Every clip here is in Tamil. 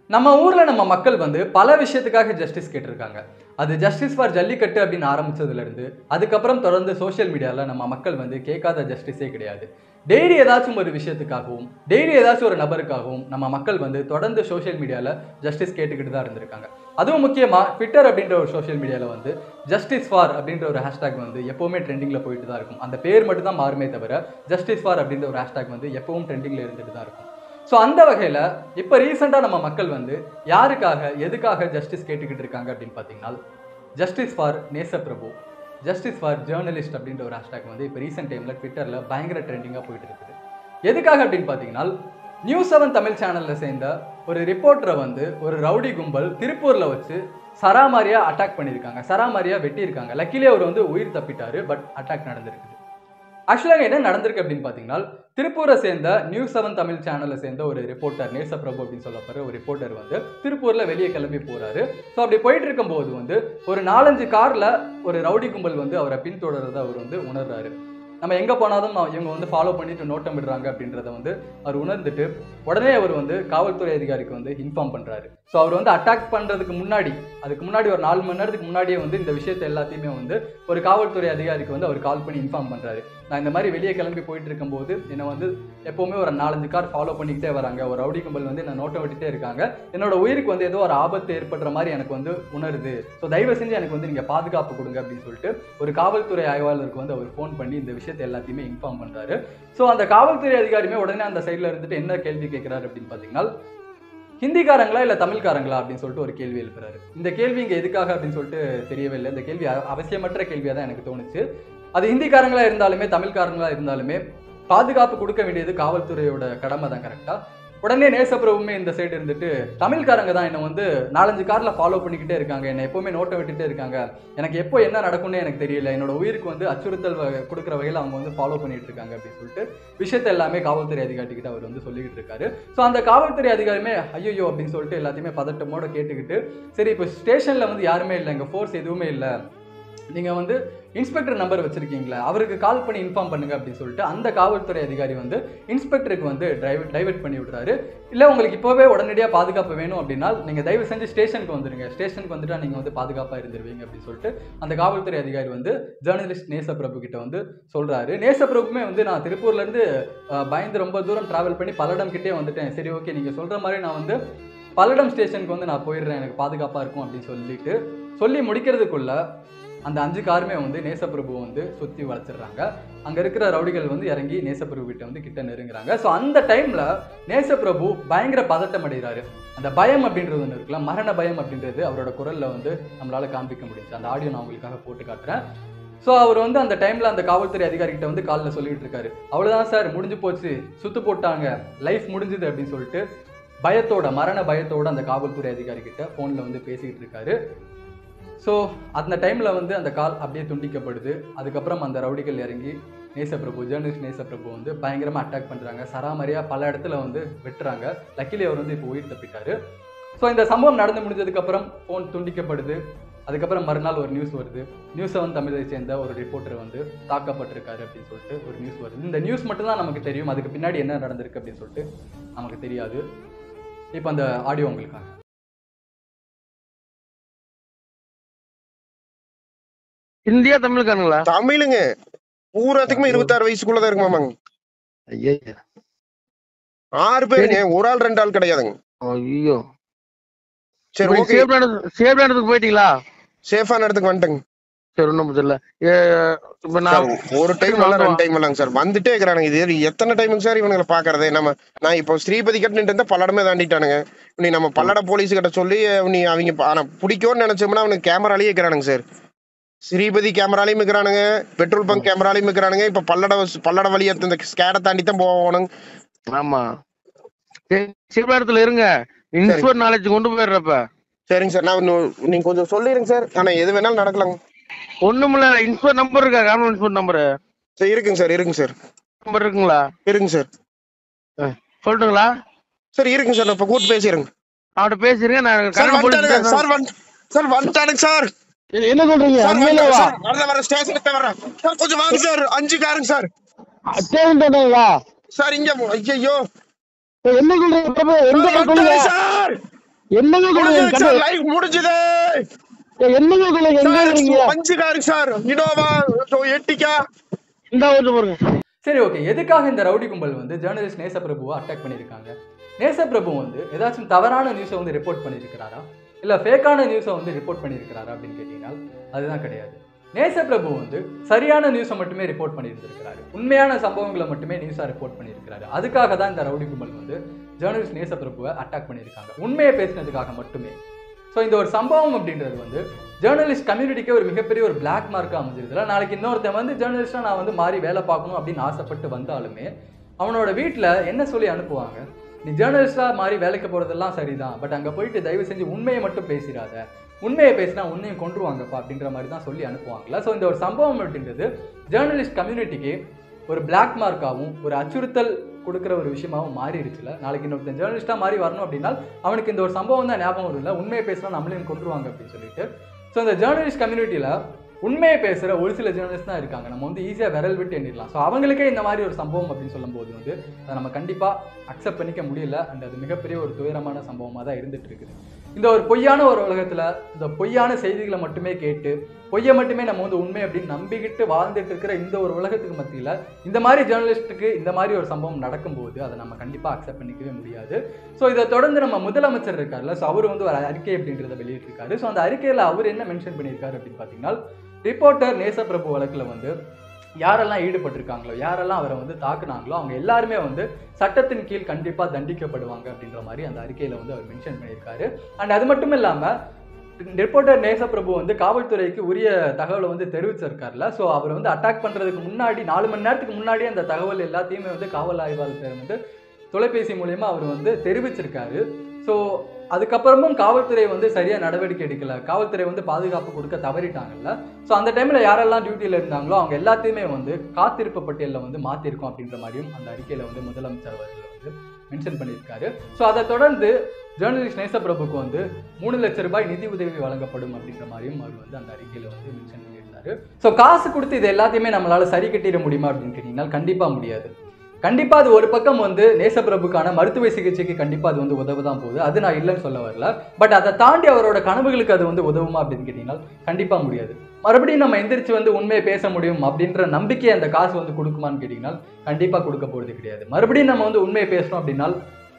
நம்ம ஊர்ல நம்ம மக்கள் வந்து பல விஷயத்துக்காக ஜஸ்டிஸ் கேட்டிருக்காங்க. அது ஜஸ்டிஸ் ஃபார் ஜல்லிக்கட்டு அப்படின்னு ஆரம்பிச்சதுல இருந்து அதுக்கப்புறம் தொடர்ந்து சோஷியல் மீடியால நம்ம மக்கள் வந்து கேட்காத ஜஸ்டிஸே கிடையாது. டெய்லி ஏதாச்சும் ஒரு விஷயத்துக்காகவும் டெய்லி ஏதாச்சும் ஒரு நபருக்காகவும் நம்ம மக்கள் வந்து தொடர்ந்து சோஷியல் மீடியால ஜஸ்டிஸ் கேட்டுக்கிட்டு தான் இருந்திருக்காங்க. அதுவும் முக்கியமா ட்விட்டர் அப்படின்ற ஒரு சோஷியல் மீடியால வந்து ஜஸ்டிஸ் ஃபார் அப்படின்ற ஒரு ஹேஷ்டாக் வந்து எப்பவுமே ட்ரெண்டிங்ல போயிட்டு தான் இருக்கும். அந்த பேர் மட்டும் தான் மாறுமே தவிர ஜஸ்டிஸ் ஃபார் அப்படின்ற ஒரு ஹேஷ்டாக் வந்து எப்பவும் ட்ரெண்டிங்ல இருந்துட்டு தான் இருக்கும். ஸோ அந்த வகையில் இப்போ ரீசெண்டாக நம்ம மக்கள் வந்து யாருக்காக எதுக்காக ஜஸ்டிஸ் கேட்டுக்கிட்டு இருக்காங்க அப்படின்னு பார்த்தீங்கன்னா, justice for Nesaprabhu, justice for journalist அப்படின்ற ஒரு ஹேஷ்டாக் வந்து இப்போ ரீசெண்ட் டைமில் ட்விட்டரில் பயங்கர ட்ரெண்டிங்காக போயிட்டு இருக்குது. எதுக்காக அப்படின்னு பார்த்தீங்கன்னா, நியூஸ்7 தமிழ் சேனலில் சேர்ந்த ஒரு ரிப்போர்ட்டரை வந்து ஒரு ரவுடி கும்பல் திருப்பூரில் வச்சு சராமாரியா அட்டாக் பண்ணியிருக்காங்க, சராமாரியா வெட்டியிருக்காங்க. லக்கிலே அவர் வந்து உயிர் தப்பிட்டாரு, பட் அட்டாக் நடந்திருக்குது. ஆக்சுவலாக என்ன நடந்திருக்கு அப்படின்னு பார்த்தீங்கன்னா, திருப்பூரை சேர்ந்த நியூஸ்7 தமிழ் சேனலை சேர்ந்த ஒரு ரிப்போர்ட்டர் நேசப்பிரபு அப்படின்னு சொல்லப்படுற ஒரு ரிப்போர்ட்டர் வந்து திருப்பூரில் வெளியே கிளம்பி போகிறாரு. ஸோ அப்படி போயிட்டு இருக்கும்போது வந்து ஒரு 4-5 காரில் ஒரு ரவுடி கும்பல் வந்து அவரை பின்தொடர்றதை அவர் வந்து உணர்றாரு. நம்ம எங்கே போனாலும் இவங்க வந்து ஃபாலோ பண்ணிட்டு நோட்டம் விடுறாங்க அப்படின்றத வந்து அவர் உணர்ந்துட்டு உடனே அவர் வந்து காவல்துறை அதிகாரிக்கு வந்து இன்ஃபார்ம் பண்ணுறாரு. ஸோ அவர் வந்து அட்டாக் பண்ணுறதுக்கு முன்னாடி அதுக்கு முன்னாடி ஒரு 4 மணி நேரத்துக்கு முன்னாடியே வந்து இந்த விஷயத்தை எல்லாத்தையுமே வந்து ஒரு காவல்துறை அதிகாரிக்கு வந்து அவர் கால் பண்ணி இன்ஃபார்ம் பண்ணுறாரு. நான் இந்த மாதிரி வெளியே கிளம்பி போயிட்டு இருக்கும்போது என்னை வந்து எப்போவுமே ஒரு 4-5 கார் ஃபாலோ பண்ணிக்கிட்டே வராங்க, ஒரு ரவுடி கும்பல் வந்து என்னை நோட்டம் விட்டுட்டே இருக்காங்க, என்னோட உயிருக்கு வந்து ஏதோ ஒரு ஆபத்து ஏற்படுற மாதிரி எனக்கு வந்து உணருது, ஸோ தயவு செஞ்சு எனக்கு வந்து நீங்கள் பாதுகாப்பு கொடுங்க அப்படின்னு சொல்லிட்டு ஒரு காவல்துறை ஆய்வாளருக்கு வந்து அவர் ஃபோன் பண்ணி இந்த விஷயத்தை எல்லாத்தையுமே இன்ஃபார்ம் பண்ணுறாரு. ஸோ அந்த காவல்துறை அதிகாரியுமே உடனே அந்த சைடில் இருந்துட்டு என்ன கேள்வி கேட்குறாரு அப்படின்னு பார்த்தீங்கன்னா, ஹிந்திக்காரங்களா இல்லை தமிழ்காரங்களா அப்படின்னு சொல்லிட்டு ஒரு கேள்வி எழுப்புறாரு. இந்த கேள்வி இங்கே எதுக்காக அப்படின்னு சொல்லிட்டு தெரியவே இல்லை. இந்த கேள்வி அவசியமற்ற கேள்வியாக தான் எனக்கு தோணுச்சு. அது ஹிந்திக்காரங்களா இருந்தாலுமே தமிழ்காரங்களா இருந்தாலுமே பாதுகாப்பு கொடுக்க வேண்டியது காவல்துறையோட கடமை தான். கரெக்டா உடனே நேசப்பிரபுமே இந்த சைடு இருந்துட்டு தமிழ்காரங்க தான் என்னை வந்து 4-5 கார்ல ஃபாலோ பண்ணிக்கிட்டே இருக்காங்க, என்னை எப்பவுமே நோட்டை விட்டுட்டே இருக்காங்க, எனக்கு எப்போ என்ன நடக்கும்னு எனக்கு தெரியல, என்னோட உயிருக்கு வந்து அச்சுறுத்தல் கொடுக்குற வகையில் அவங்க வந்து ஃபாலோ பண்ணிட்டு இருக்காங்க அப்படின்னு சொல்லிட்டு விஷயத்த எல்லாமே காவல்துறை அதிகாரிகிட்ட அவர் வந்து சொல்லிக்கிட்டு இருக்காரு. ஸோ அந்த காவல்துறை அதிகாரியுமே ஐயோ அப்படின்னு சொல்லிட்டு எல்லாத்தையுமே பதட்டமோட கேட்டுக்கிட்டு, சரி இப்போ ஸ்டேஷன்ல வந்து யாருமே இல்லை, எங்கள் ஃபோர்ஸ் எதுவுமே இல்லை, நீங்கள் வந்து இன்ஸ்பெக்டர் நம்பர் வச்சுருக்கீங்களா, அவருக்கு கால் பண்ணி இன்ஃபார்ம் பண்ணுங்க அப்படின்னு சொல்லிட்டு அந்த காவல்துறை அதிகாரி வந்து இன்ஸ்பெக்டருக்கு வந்து டைவர்ட் பண்ணி விடுறாரு. இல்லை உங்களுக்கு இப்போவே உடனடியாக பாதுகாப்பு வேணும் அப்படின்னா நீங்கள் தயவு செஞ்சு ஸ்டேஷனுக்கு வந்துடுங்க, ஸ்டேஷனுக்கு வந்துட்டா நீங்கள் வந்து பாதுகாப்பாக இருந்துருவீங்க அப்படின்னு சொல்லிட்டு அந்த காவல்துறை அதிகாரி வந்து ஜேர்னலிஸ்ட் நேசப்பிரபு கிட்ட வந்து சொல்கிறாரு. நேசப்பிரபுமே வந்து நான் திருப்பூர்லேருந்து பயந்து ரொம்ப தூரம் ட்ராவல் பண்ணி பல்லடம் கிட்டே வந்துட்டேன், சரி ஓகே நீங்கள் சொல்கிற மாதிரி நான் வந்து பல்லடம் ஸ்டேஷனுக்கு வந்து நான் போயிடுறேன், எனக்கு பாதுகாப்பாக இருக்கும் அப்படின்னு சொல்லி முடிக்கிறதுக்குள்ள அந்த 5 காருமே வந்து நேசப்பிரபு வந்து சுற்றி வளைச்சிடுறாங்க. அங்கே இருக்கிற ரவுடிகள் வந்து இறங்கி நேசப்பிரபு கிட்ட நெருங்குறாங்க. ஸோ அந்த டைமில் நேசப்பிரபு பயங்கர பதட்டம் அடைகிறாரு. அந்த பயம் அப்படின்றது ஒன்று இருக்குல்ல, மரண பயம் அப்படின்றது அவரோட குரலில் வந்து நம்மளால் காண்பிக்க முடிஞ்சு. அந்த ஆடியோ நான் உங்களுக்காக போட்டு காட்டுறேன். ஸோ அவர் வந்து அந்த டைமில் அந்த காவல்துறை அதிகாரிகிட்ட வந்து காலில் சொல்லிக்கிட்டு இருக்காரு, அவ்வளோதான் சார் முடிஞ்சு போச்சு, சுத்து போட்டாங்க, லைஃப் முடிஞ்சுது அப்படின்னு சொல்லிட்டு பயத்தோட மரண பயத்தோட அந்த காவல்துறை அதிகாரிகிட்ட ஃபோனில் வந்து பேசிக்கிட்டு இருக்காரு. ஸோ அந்த டைமில் வந்து அந்த கால் அப்படியே துண்டிக்கப்படுது. அதுக்கப்புறம் அந்த ரவுடிகள் இறங்கி ஜேர்னலிஸ்ட் நேசப்பிரபு வந்து பயங்கரமாக அட்டாக் பண்ணுறாங்க, சராமரியாக பல இடத்துல வந்து வெட்டுறாங்க. லக்கிலி அவர் வந்து இப்போ உயிர் தப்பிட்டாரு. ஸோ இந்த சம்பவம் நடந்து முடிஞ்சதுக்கப்புறம் ஃபோன் துண்டிக்கப்படுது. அதுக்கப்புறம் மறுநாள் ஒரு நியூஸ் வருது, நியூஸ்7 தமிழை சேர்ந்த ஒரு ரிப்போர்ட்டர் வந்து தாக்கப்பட்டிருக்காரு அப்படின்னு சொல்லிட்டு ஒரு நியூஸ் வருது. இந்த நியூஸ் மட்டும்தான் நமக்கு தெரியும், அதுக்கு பின்னாடி என்ன நடந்திருக்கு அப்படின்னு சொல்லிட்டு நமக்கு தெரியாது. இப்போ அந்த ஆடியோ உங்களுக்காக. இந்தியா தமிழ்காரங்களா? தமிழுங்க, பூராத்துக்குமே 26 வயசுக்குள்ளதான் இருக்கு மாமாங்க. 6 பேருங்க, ஒரு ஆள் 2 ஆள் கிடையாதுங்க. ஐயோ சரி ஓகே, சேஃப் இடத்துக்கு போயிட்டீங்களா? சேஃபான இடத்துக்கு வந்துட்டேங்க. சரி ஒண்ணும் தெரியல. இப்ப நான் ஒரு டைம் எல்லாம் 2 டைம் இல்லைங்க சார், வந்துட்டே இருக்கிறானுங்க. இது எத்தனை டைமுங்க சார் இவனுங்களை பாக்குறது? நான் இப்போ ஸ்ரீபதி கட்டுன்னு இருந்தா பல்லடமே தாண்டிட்டானுங்க. நீ நம்ம பல்லட போலீஸ் கிட்ட சொல்லி நீ அவங்க பிடிக்கும்னு நினைச்சோம்னா அவனுக்கு கேமராலேயே இருக்கிறானுங்க சார். ஸ்ரீபதி கேமராலையும் இருக்கிறானுங்க, பெட்ரோல் பங்க் கேமராலையும் இருக்கிறானுங்க. இப்ப பல்லட வழியா இந்த ஸ்கேடை தாண்டி தான் போகணும். ஆமா சேஃப் இடத்துல இருங்க, இன்ஸ்போர்ட் நாலேஜ் கொண்டு போயிடுறப்ப. சரிங்க சார், நான் நீங்க கொஞ்சம் சொல்லிடுங்க சார். ஆனா எது வேணாலும் நடக்கலாங்க. ஒண்ணுமில்ல, இன்ஸ்போர்ட் நம்பர் இருக்கா? கவர்மெண்ட் இன்ஸ்போர்ட் நம்பர் இருக்குங்க சார். இருக்குங்க சார். நம்பர் இருக்குங்களா? இருக்குங்க சார். சொல்லட்டுங்களா? சார் இருக்குங்க சார், நான் இப்ப கூட்டு பேசிடுங்க. அவட்ட பேசிருங்க. நான் சார் வந்துட்டானுங்க சார். என்ன சொல்றீங்க? வர ஸ்டேஷனுக்கு வரேன் சார், கொஞ்சம் வாங்க சார். 5 காருங்க சார். ஸ்டேஷன் சார் இங்க ஐயோ என்ன சொல்றீங்க? சார் என்னங்க முடிஞ்சது சொல்லுங்க சார், லைவ் முடிஞ்சது என்னங்க சொல்லுங்க எங்க சார். இருக்கீங்க 5 காரு சார், இனோவா எட்டிக்கா. இந்த வந்து பாருங்க. சரி, ஓகே. எதுக்காக இந்த ரவுடி கும்பல் வந்து ஜேர்னலிஸ்ட் நேசப்பிரபுவை அட்டாக் பண்ணியிருக்காங்க? நேசப்பிரபு வந்து ஏதாச்சும் தவறான நியூஸை வந்து ரிப்போர்ட் பண்ணியிருக்கிறாரா, இல்லை ஃபேக்கான நியூஸை வந்து ரிப்போர்ட் பண்ணியிருக்கிறாரா அப்படின்னு கேட்டீங்கன்னா அதுதான் கிடையாது. நேசப்பிரபு வந்து சரியான நியூஸை மட்டுமே ரிப்போர்ட் பண்ணியிருந்திருக்கிறாரு. உண்மையான சம்பவங்களை மட்டுமே நியூஸாக ரிப்போர்ட் பண்ணியிருக்கிறாரு. அதுக்காக தான் இந்த ரவுடி கும்பல் வந்து ஜேர்னலிஸ்ட் நேசப்பிரபுவை அட்டாக் பண்ணியிருக்காங்க, உண்மையை பேசினதுக்காக மட்டுமே. ஸோ இந்த ஒரு சம்பவம் அப்படின்றது வந்து ஜேர்னலிஸ்ட் கம்யூனிட்டிக்கே ஒரு மிகப்பெரிய ஒரு பிளாக் மார்க்காக அமைஞ்சிருதுல. நாளைக்கு இன்னொருத்தன் வந்து ஜேர்னலிஸ்டாக நான் வந்து மாறி வேலை பார்க்கணும் அப்படின்னு ஆசைப்பட்டு வந்தாலுமே அவனோட வீட்டில் என்ன சொல்லி அனுப்புவாங்க, நீ ஜேர்னலிஸ்டாக மாறி வேலைக்கு போகிறதெல்லாம் சரிதான், பட் அங்கே போயிட்டு தயவு செஞ்சு உண்மையை மட்டும் பேசிடாத, உண்மையை பேசினா உன்னையும் கொன்றுவாங்கப்பா அப்படின்ற மாதிரி தான் சொல்லி அனுப்புவாங்களா. ஸோ இந்த ஒரு சம்பவம் அப்படின்றது ஜேர்னலிஸ்ட் கம்யூனிட்டிக்கு ஒரு பிளாக் மார்க்காகவும் ஒரு அச்சுறுத்தல் கொடுக்குற ஒரு விஷயமாகவும் மாறிடுச்சுல. நாளைக்கு இன்னொருத்தன் ஜேர்னலிஸ்டாக மாறி வரணும் அப்படின்னா அவனுக்கு இந்த ஒரு சம்பவம் தான் ஞாபகம் வரும், இல்லை உண்மையை பேசினா நம்மளையும் கொன்றுவாங்க அப்படின்னு சொல்லிட்டு. ஸோ இந்த ஜேர்னலிஸ்ட் கம்யூனிட்டியில் உண்மையை பேசுகிற ஒரு சில ஜேர்னலிஸ்ட் தான் இருக்காங்க, நம்ம வந்து ஈஸியாக விரல் விட்டு எண்ணிடலாம். ஸோ அவங்களுக்கே இந்த மாதிரி ஒரு சம்பவம் அப்படின்னு சொல்லும்போது வந்து அதை நம்ம கண்டிப்பாக அக்செப்ட் பண்ணிக்க முடியல. அண்ட் அது மிகப்பெரிய ஒரு துயரமான சம்பவமாக தான் இருந்துட்டு இருக்குது. இந்த ஒரு பொய்யான ஒரு உலகத்தில் இந்த பொய்யான செய்திகளை மட்டுமே கேட்டு பொய்யை மட்டுமே நம்ம வந்து உண்மை அப்படின்னு நம்பிக்கிட்டு வாழ்ந்துட்டு இருக்கிற இந்த ஒரு உலகத்துக்கு மத்தியில் இந்த மாதிரி ஜேர்னலிஸ்ட்டுக்கு இந்த மாதிரி ஒரு சம்பவம் நடக்கும்போது அதை நம்ம கண்டிப்பாக அக்செப்ட் பண்ணிக்கவே முடியாது. ஸோ இதை தொடர்ந்து நம்ம முதலமைச்சர் இருக்கார்ல, ஸோ அவர் வந்து ஒரு அறிக்கை அப்படின்றத வெளியிட்டிருக்காரு. ஸோ அந்த அறிக்கையில் அவர் என்ன மென்ஷன் பண்ணியிருக்காரு அப்படின்னு பார்த்தீங்கன்னா, ரிப்போர்ட்டர் நேசப்பிரபு வழக்கில் வந்து யாரெல்லாம் ஈடுபட்டிருக்காங்களோ, யாரெல்லாம் அவரை வந்து தாக்குனாங்களோ அவங்க எல்லாருமே வந்து சட்டத்தின் கீழ் கண்டிப்பாக தண்டிக்கப்படுவாங்க அப்படின்ற மாதிரி அந்த அறிக்கையில் வந்து அவர் மென்ஷன் பண்ணியிருக்காரு. அண்ட் அது மட்டும் இல்லாமல் ரிப்போர்ட்டர் நேசப்பிரபு வந்து காவல்துறைக்கு உரிய தகவலை வந்து தெரிவிச்சிருக்காருல. ஸோ அவர் வந்து அட்டாக் பண்ணுறதுக்கு முன்னாடி 4 மணி நேரத்துக்கு முன்னாடி அந்த தகவல் எல்லாத்தையுமே வந்து காவல் ஆய்வாளர் வந்து தொலைபேசி மூலயமா அவர் வந்து தெரிவிச்சிருக்காரு. ஸோ அதுக்கப்புறமும் காவல்துறை வந்து சரியாக நடவடிக்கை எடுக்கல, காவல்துறை வந்து பாதுகாப்பு கொடுக்க தவறிட்டாங்கல்ல. ஸோ அந்த டைமில் யாரெல்லாம் டியூட்டியில் இருந்தாங்களோ அவங்க எல்லாத்தையுமே வந்து காத்திருப்பு பட்டியலில் வந்து மாற்றிருக்கோம் அப்படின்ற மாதிரியும் அந்த அறிக்கையில் வந்து முதலமைச்சர் அவர்கள் வந்து மென்ஷன் பண்ணியிருக்காரு. ஸோ அதை தொடர்ந்து ஜேர்னலிஸ்ட் நேசப்பிரபுக்கு வந்து 3 லட்சம் ரூபாய் நிதி உதவி வழங்கப்படும் அப்படின்ற மாதிரியும் அவர் வந்து அந்த அறிக்கையில் வந்து மென்ஷன் பண்ணியிருந்தாரு. ஸோ காசு கொடுத்து இது எல்லாத்தையுமே நம்மளால சரி கட்டிட முடியுமா அப்படின்னு கேட்டிங்கன்னா கண்டிப்பாக முடியாது. கண்டிப்பாக அது ஒரு பக்கம் வந்து நேசப்பிரபுக்கான மருத்துவ சிகிச்சைக்கு கண்டிப்பாக அது வந்து உதவுதான் போகுது, அது நான் இல்லைன்னு சொல்ல வரல. பட் அதை தாண்டி அவரோட கனவுகளுக்கு அது வந்து உதவுமா அப்படின்னு கேட்டிங்கன்னா கண்டிப்பாக முடியாது. மறுபடியும் நம்ம எந்திரிச்சு வந்து உண்மையை பேச முடியும் அப்படின்ற நம்பிக்கை அந்த காசு வந்து கொடுக்குமான்னு கேட்டிங்கன்னா கண்டிப்பாக கொடுக்க போகிறது கிடையாது. மறுபடியும் நம்ம வந்து உண்மையை பேசணும் அப்படின்னா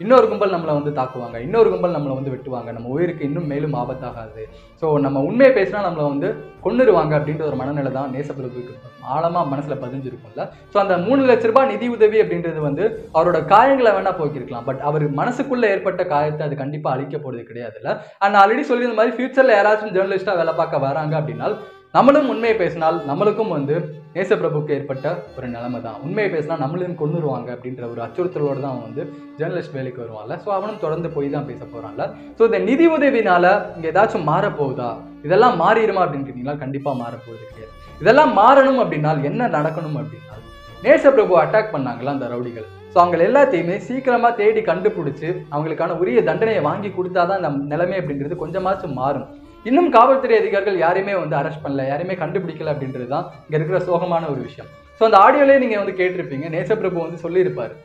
இன்னொரு கும்பல் நம்மளை வந்து தாக்குவாங்க, இன்னொரு கும்பல் நம்மளை வந்து வெட்டுவாங்க, நம்ம உயிருக்கு இன்னும் மேலும் ஆபத்தாகாது. ஸோ நம்ம உண்மையை பேசினா நம்மளை வந்து கொன்னுருவாங்க அப்படின்ற ஒரு மனநிலை தான் நேசப்பிரபுக்கு ஆழமாக மனசில் பதிஞ்சிருக்கும்ல. ஸோ அந்த 3 லட்ச ரூபாய் நிதி உதவி அப்படின்றது வந்து அவரோட காயங்களை வேணால் போக்கிருக்கலாம், பட் அவர் மனசுக்குள்ளே ஏற்பட்ட காயத்தை அது கண்டிப்பாக அழிக்க போகிறது கிடையாதுல்ல. அண்ட் ஆல்ரெடி சொல்லி இந்த மாதிரி ஃபியூச்சரில் யாராச்சும் ஜேர்னலிஸ்ட்டாக வேலை பார்க்க வராங்க அப்படின்னா நம்மளும் உண்மையை பேசினால் நம்மளுக்கும் வந்து நேசப்பிரபுக்கு ஏற்பட்ட ஒரு நிலைமை தான். உண்மையை பேசினா நம்மளையும் கொன்னுருவாங்க அப்படின்ற ஒரு அச்சுறுத்தலோடு தான் அவன் வந்து ஜேர்னலிஸ்ட் வேலைக்கு வருவான்ல. ஸோ அவனும் தொடர்ந்து போய் தான் பேச போகிறான்ல. ஸோ இந்த நிதி உதவினால இங்கே ஏதாச்சும் மாறப்போகுதா, இதெல்லாம் மாறிடுமா அப்படின்னு கேட்டிங்கன்னா கண்டிப்பாக மாறப்போகுது கிடையாது. இதெல்லாம் மாறணும் அப்படின்னா என்ன நடக்கணும் அப்படின்னா, நேசப்பிரபு அட்டாக் பண்ணாங்களா அந்த ரவுடிகள், ஸோ அவங்க எல்லாத்தையுமே சீக்கிரமாக தேடி கண்டுபிடிச்சி அவங்களுக்கான உரிய தண்டனையை வாங்கி கொடுத்தாதான் இந்த நிலைமை அப்படின்றது கொஞ்சமாச்சும் மாறும். இன்னும் காவல்துறை அதிகாரிகள் யாரையுமே வந்து அரெஸ்ட் பண்ணல, யாரையுமே கண்டுபிடிக்கல அப்படின்றது தான் இங்கே இருக்கிற சோகமான ஒரு விஷயம். ஸோ அந்த ஆடியோலேயே நீங்கள் வந்து கேட்டிருப்பீங்க, நேசப்பிரபு வந்து சொல்லியிருப்பார்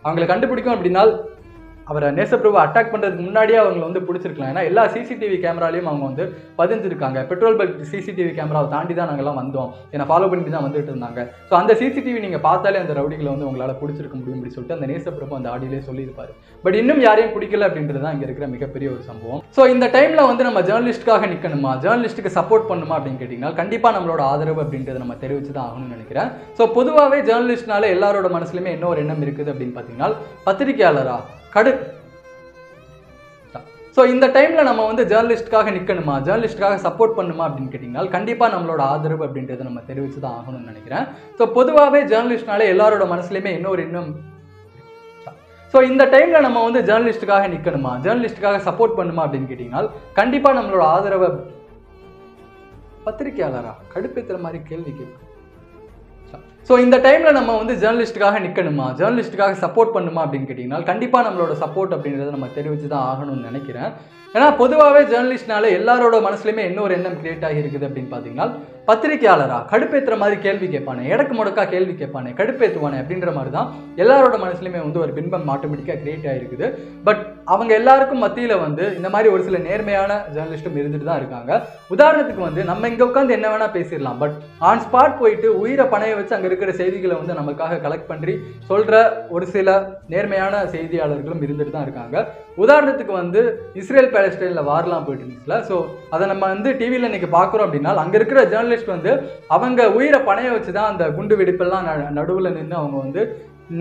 அவங்களை கண்டுபிடிக்கும் அப்படின்னா அவரை நேசப்பிரபு அட்டாக் பண்ணுறதுக்கு முன்னாடியே அவங்களை வந்து பிடிச்சிருக்கலாம். ஏன்னா எல்லா சிசிடிவி கேமராலையும் அவங்க வந்து பதிஞ்சிருக்காங்க. பெட்ரோல் பல்க் சிசிடிவி கேமராவை தாண்டி தான் நாங்கள்லாம் வந்தோம், என்னை ஃபாலோ பண்ணிட்டு தான் வந்துட்டு இருந்தாங்க. ஸோ அந்த சிசிடிவி நீங்கள் பார்த்தாலே அந்த ரவுடிகளை வந்து உங்களால் பிடிச்சிருக்க முடியும் அப்படின்னு சொல்லிட்டு அந்த நேசப்பிரபு அந்த ஆடியோலேயே சொல்லியிருப்பாரு. பட் இன்னும் யாரையும் பிடிக்கல அப்படின்றது தான் இங்கே இருக்கிற மிகப்பெரிய ஒரு சம்பவம். ஸோ இந்த டைமில் வந்து நம்ம ஜேர்னலிஸ்ட்டுக்காக நிற்கணுமா, ஜேர்னலிஸ்ட்டுக்கு சப்போர்ட் பண்ணுமா அப்படின்னு கேட்டிங்கன்னா கண்டிப்பாக நம்மளோட ஆதரவு அப்படின்றத நம்ம தெரிவித்து தான் ஆகணும்னு நினைக்கிறேன். ஸோ பொதுவாகவே ஜேர்னலிஸ்ட்னால எல்லாரோட மனசுலையுமே என்ன ஒரு எண்ணம் இருக்குது அப்படின்னு பார்த்தீங்கன்னா பத்திரிகையாளரா ஸோ இந்த டைமில் நம்ம வந்து ஜேர்னலிஸ்ட்டுக்காக நிற்கணுமா, ஜேர்னலிஸ்ட்டுக்காக சப்போர்ட் பண்ணுமா அப்படின்னு கேட்டிங்கன்னா கண்டிப்பாக நம்மளோட ஆதரவு அப்படின்றத நம்ம தெரிவித்து தான் ஆகணும்னு நினைக்கிறேன். ஸோ பொதுவாகவே ஜேர்னலிஸ்ட்னாலே எல்லாரோட மனசுலையுமே இன்னொரு இன்னும் ஸோ இந்த டைமில் நம்ம வந்து ஜேர்னலிஸ்ட்டுக்காக நிற்கணுமா, ஜேர்னலிஸ்ட்டுக்காக சப்போர்ட் பண்ணுமா அப்படின்னு கேட்டிங்கன்னா கண்டிப்பாக நம்மளோட ஆதரவை பத்திரிகையாளரா கடுப்பேற்றுற மாதிரி கேள்வி கேட்கும். ஸோ இந்த டைமில் நம்ம வந்து ஜேர்னலிஸ்ட்டுக்காக நிற்கணுமா, ஜேர்னலிஸ்ட்டுக்காக சப்போர்ட் பண்ணுமா அப்படின்னு கேட்டிங்கன்னா கண்டிப்பாக நம்மளோட சப்போர்ட் அப்படின்றத நம்ம தெரிவித்து தான் ஆகணும்னு நினைக்கிறேன். ஏன்னா பொதுவாகவே ஜேர்னலிஸ்ட்னால எல்லாரோட மனசுலையுமே என்ன ஒரு எண்ணம் கிரியேட் ஆகி இருக்குது அப்படின்னு பார்த்தீங்கன்னா, பத்திரிகையாளரா கடுப்பேற்றுற மாதிரி கேள்வி கேட்பானே, எடக்கு முடக்கா கேள்வி கேட்பானே, கடுப்பேற்றுவானே அப்படின்ற மாதிரி தான் எல்லாரோட மனசுலையுமே வந்து ஒரு பின்பம் ஆட்டோமேட்டிக்காக கிரியேட் ஆகிருக்குது. பட் அவங்க எல்லாருக்கும் மத்தியில் வந்து இந்த மாதிரி ஒரு சில நேர்மையான ஜேர்னலிஸ்ட்டும் இருந்துட்டு தான் இருக்காங்க. உதாரணத்துக்கு வந்து நம்ம இங்கே உட்காந்து என்ன வேணால் பேசிடலாம், பட் ஆன் ஸ்பாட் போயிட்டு உயிரை பணைய வச்சு அங்கே இருக்கிற செய்திகளை வந்து நமக்காக கலெக்ட் பண்ணி சொல்கிற ஒரு சில நேர்மையான செய்தியாளர்களும் இருந்துட்டு தான் இருக்காங்க. உதாரணத்துக்கு வந்து இஸ்ரேல் பாலஸ்டைனில் வார்லாம் போயிட்டு இருந்துச்சுல, ஸோ அதை நம்ம வந்து டிவியில் இன்னைக்கு பார்க்குறோம் அப்படின்னா அங்கே இருக்கிற ஜேர்னலிஸ்ட் வந்து அவங்க உயிரை பணைய வச்சு தான் அந்த குண்டு வெடிப்பெல்லாம் நடுவில் நின்று அவங்க வந்து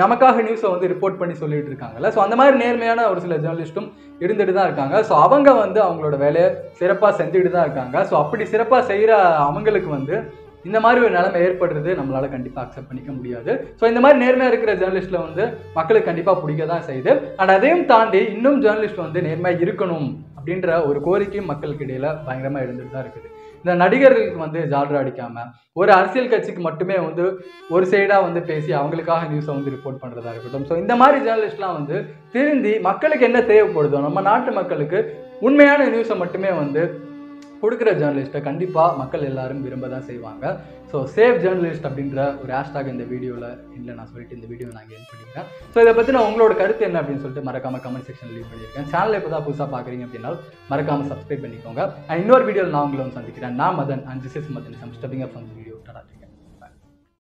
நமக்காக நியூஸை வந்து ரிப்போர்ட் பண்ணி சொல்லிட்டு இருக்காங்கல்ல. ஸோ அந்த மாதிரி நேர்மையான ஒரு சில ஜேர்னலிஸ்ட்டும் இருந்துட்டு தான் இருக்காங்க. ஸோ அவங்க வந்து அவங்களோட வேலையை சிறப்பாக செஞ்சுட்டு தான் இருக்காங்க. ஸோ அப்படி சிறப்பாக செய்கிற அவங்களுக்கு வந்து இந்த மாதிரி ஒரு நிலைமை ஏற்படுறது நம்மளால கண்டிப்பாக அக்செப்ட் பண்ணிக்க முடியாது. ஸோ இந்த மாதிரி நேர்மையாக இருக்கிற ஜேர்னலிஸ்ட்டில் வந்து மக்களுக்கு கண்டிப்பாக பிடிக்க தான் செய்யுது. அண்ட் அதையும் தாண்டி இன்னும் ஜேர்னலிஸ்ட் வந்து நேர்மையாக இருக்கணும் அப்படின்ற ஒரு கோரிக்கையும் மக்களுக்கு இடையில பயங்கரமாக இருந்துட்டு தான் இருக்குது. இந்த நடிகர்களுக்கு வந்து ஜால்ரா அடிக்காம ஒரு அரசியல் கட்சிக்கு மட்டுமே வந்து ஒரு சைடாக வந்து பேசி அவங்களுக்காக நியூஸை வந்து ரிப்போர்ட் பண்ணுறதா இருக்கட்டும். ஸோ இந்த மாதிரி ஜேர்னலிஸ்ட்லாம் வந்து திருந்தி மக்களுக்கு என்ன தேவைப்படுதோ, நம்ம நாட்டு மக்களுக்கு உண்மையான நியூஸை மட்டுமே வந்து கொடுக்குற ஜேர்னலிஸ்ட்டை கண்டிப்பாக மக்கள் எல்லாரும் விரும்ப தான் செய்வாங்க. ஸோ சேவ் ஜேர்னலிஸ்ட் அப்படின்ற ஒரு ஹேஷ்டாக் இந்த வீடியோவில் இல்லை நான் சொல்லிட்டு இந்த வீடியோ நான் என் பண்ணிக்கிறேன். ஸோ இதை பற்றி நான் உங்களோட கருத்து என்ன அப்படின்னு சொல்லிட்டு மறக்காம கமெண்ட் செக்ஷன் லீவ் பண்ணியிருக்கேன். சேனலை இப்போ தான் புதுசாக பார்க்குறீங்க அப்படின்னா மறக்காமல் சப்ஸ்கிரைப் பண்ணிக்கோங்க. இன்னொரு வீடியோவில் நான் உங்களை வந்து சந்திக்கிறேன். நான் Madan, and this is Madan, some stepping up from video.